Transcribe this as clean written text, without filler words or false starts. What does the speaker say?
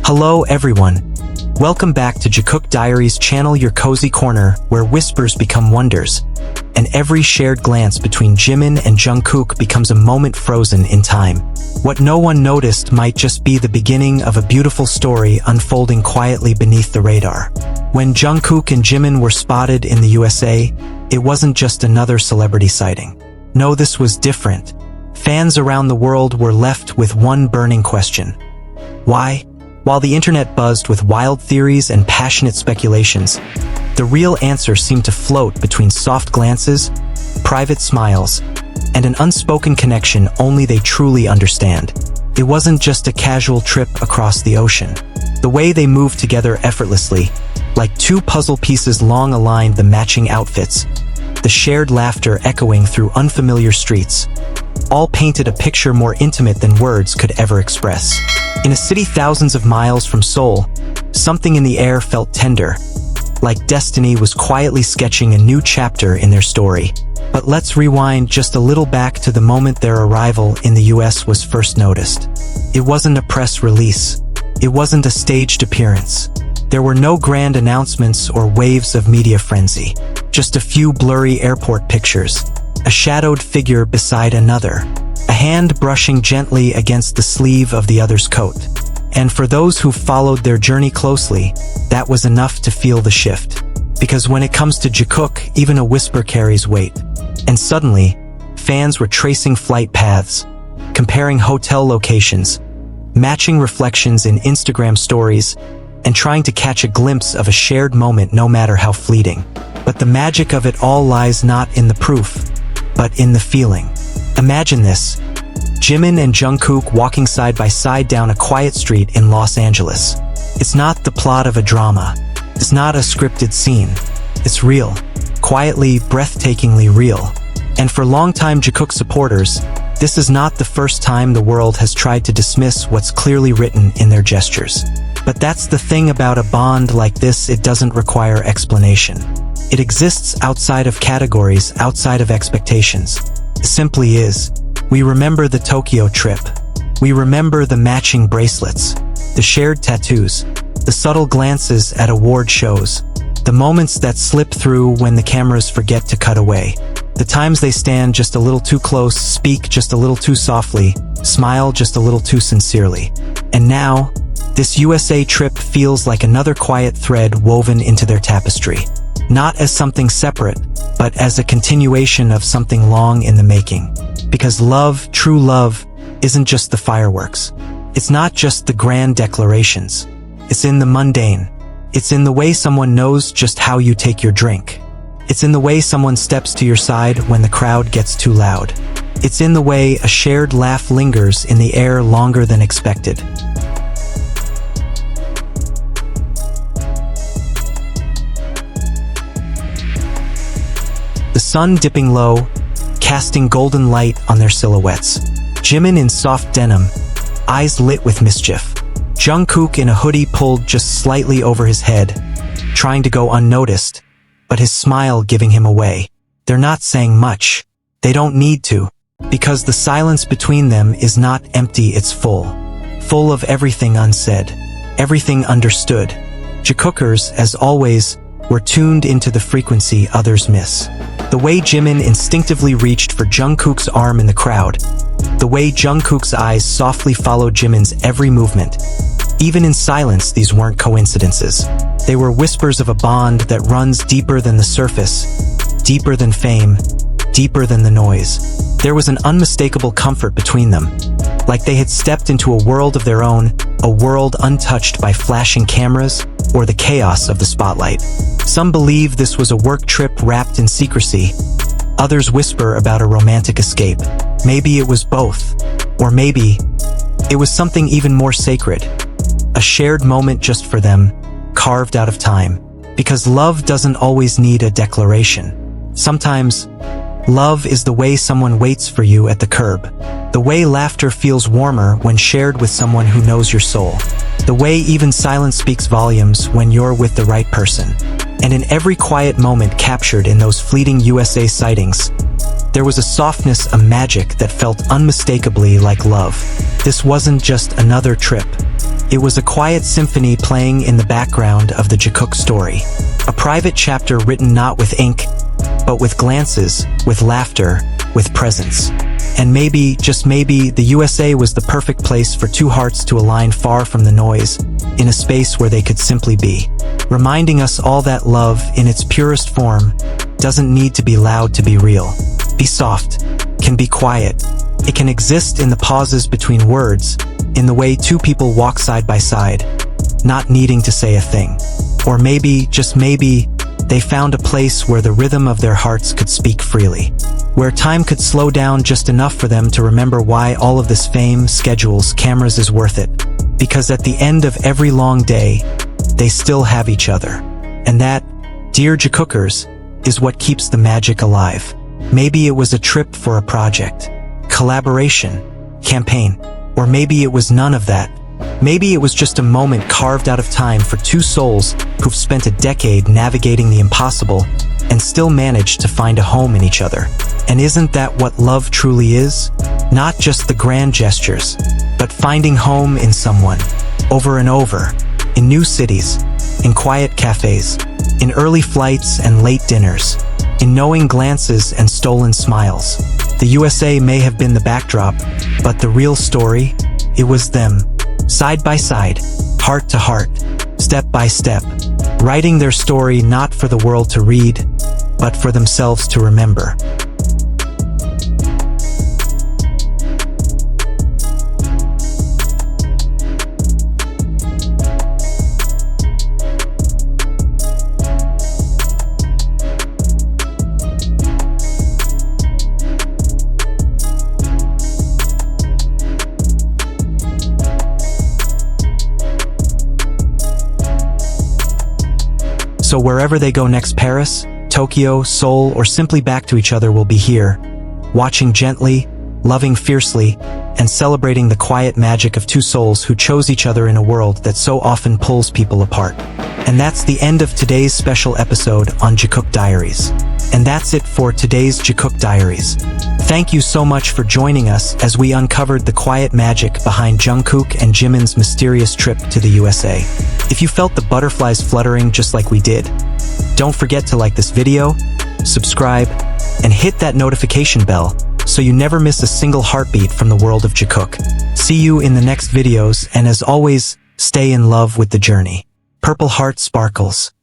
Hello everyone. Welcome back to Jikook Diaries channel, your cozy corner where whispers become wonders, and every shared glance between Jimin and Jungkook becomes a moment frozen in time. What no one noticed might just be the beginning of a beautiful story unfolding quietly beneath the radar. When Jungkook and Jimin were spotted in the USA, it wasn't just another celebrity sighting. No, this was different. Fans around the world were left with one burning question. Why? While the internet buzzed with wild theories and passionate speculations, the real answer seemed to float between soft glances, private smiles, and an unspoken connection only they truly understand. It wasn't just a casual trip across the ocean. The way they moved together effortlessly, like two puzzle pieces long aligned, the matching outfits, the shared laughter echoing through unfamiliar streets, all painted a picture more intimate than words could ever express. In a city thousands of miles from Seoul, something in the air felt tender, like destiny was quietly sketching a new chapter in their story. But let's rewind just a little back to the moment their arrival in the US was first noticed. It wasn't a press release. It wasn't a staged appearance. There were no grand announcements or waves of media frenzy. Just a few blurry airport pictures, a shadowed figure beside another, a hand brushing gently against the sleeve of the other's coat. And for those who followed their journey closely, that was enough to feel the shift. Because when it comes to Jikook, even a whisper carries weight. And suddenly, fans were tracing flight paths, comparing hotel locations, matching reflections in Instagram stories, and trying to catch a glimpse of a shared moment, no matter how fleeting. But the magic of it all lies not in the proof, but in the feeling. Imagine this: Jimin and Jungkook walking side by side down a quiet street in Los Angeles. It's not the plot of a drama. It's not a scripted scene. It's real. Quietly, breathtakingly real. And for longtime Jikook supporters, this is not the first time the world has tried to dismiss what's clearly written in their gestures. But that's the thing about a bond like this: it doesn't require explanation. It exists outside of categories, outside of expectations. It simply is. We remember the Tokyo trip. We remember the matching bracelets, the shared tattoos, the subtle glances at award shows, the moments that slip through when the cameras forget to cut away, the times they stand just a little too close, speak just a little too softly, smile just a little too sincerely. And now, this USA trip feels like another quiet thread woven into their tapestry. Not as something separate, but as a continuation of something long in the making. Because love, true love, isn't just the fireworks. It's not just the grand declarations. It's in the mundane. It's in the way someone knows just how you take your drink. It's in the way someone steps to your side when the crowd gets too loud. It's in the way a shared laugh lingers in the air longer than expected. The sun dipping low, casting golden light on their silhouettes. Jimin in soft denim, eyes lit with mischief. Jungkook in a hoodie pulled just slightly over his head, trying to go unnoticed, but his smile giving him away. They're not saying much. They don't need to, because the silence between them is not empty, it's full. Full of everything unsaid, everything understood. Jikookers, as always, were tuned into the frequency others miss. The way Jimin instinctively reached for Jungkook's arm in the crowd. The way Jungkook's eyes softly followed Jimin's every movement. Even in silence, these weren't coincidences. They were whispers of a bond that runs deeper than the surface, deeper than fame, deeper than the noise. There was an unmistakable comfort between them, like they had stepped into a world of their own, a world untouched by flashing cameras or the chaos of the spotlight. Some believe this was a work trip wrapped in secrecy. Others whisper about a romantic escape. Maybe it was both. Or maybe it was something even more sacred. A shared moment just for them, carved out of time. Because love doesn't always need a declaration. Sometimes, love is the way someone waits for you at the curb. The way laughter feels warmer when shared with someone who knows your soul. The way even silence speaks volumes when you're with the right person. And in every quiet moment captured in those fleeting USA sightings, there was a softness, a magic that felt unmistakably like love. This wasn't just another trip. It was a quiet symphony playing in the background of the Jikook story. A private chapter written not with ink, but with glances, with laughter, with presence. And maybe, just maybe, the USA was the perfect place for two hearts to align far from the noise, in a space where they could simply be. Reminding us all that love, in its purest form, doesn't need to be loud to be real. Be soft, can be quiet. It can exist in the pauses between words, in the way two people walk side by side, not needing to say a thing. Or maybe, just maybe, they found a place where the rhythm of their hearts could speak freely. Where time could slow down just enough for them to remember why all of this fame, schedules, cameras is worth it. Because at the end of every long day, they still have each other. And that, dear Jikookers, is what keeps the magic alive. Maybe it was a trip for a project, collaboration, campaign, or maybe it was none of that. Maybe it was just a moment carved out of time for two souls who've spent a decade navigating the impossible and still managed to find a home in each other. And isn't that what love truly is? Not just the grand gestures, but finding home in someone, over and over, in new cities, in quiet cafes, in early flights and late dinners, in knowing glances and stolen smiles. The USA may have been the backdrop, but the real story, it was them, side by side, heart to heart, step by step, writing their story not for the world to read, but for themselves to remember. So wherever they go next, Paris, Tokyo, Seoul, or simply back to each other, will be here, watching gently, loving fiercely, and celebrating the quiet magic of two souls who chose each other in a world that so often pulls people apart. And that's the end of today's special episode on Jikook Diaries. And that's it for today's Jikook Diaries. Thank you so much for joining us as we uncovered the quiet magic behind Jungkook and Jimin's mysterious trip to the USA. If you felt the butterflies fluttering just like we did, don't forget to like this video, subscribe, and hit that notification bell so you never miss a single heartbeat from the world of Jikook. See you in the next videos, and as always, stay in love with the journey. Purple Heart Sparkles.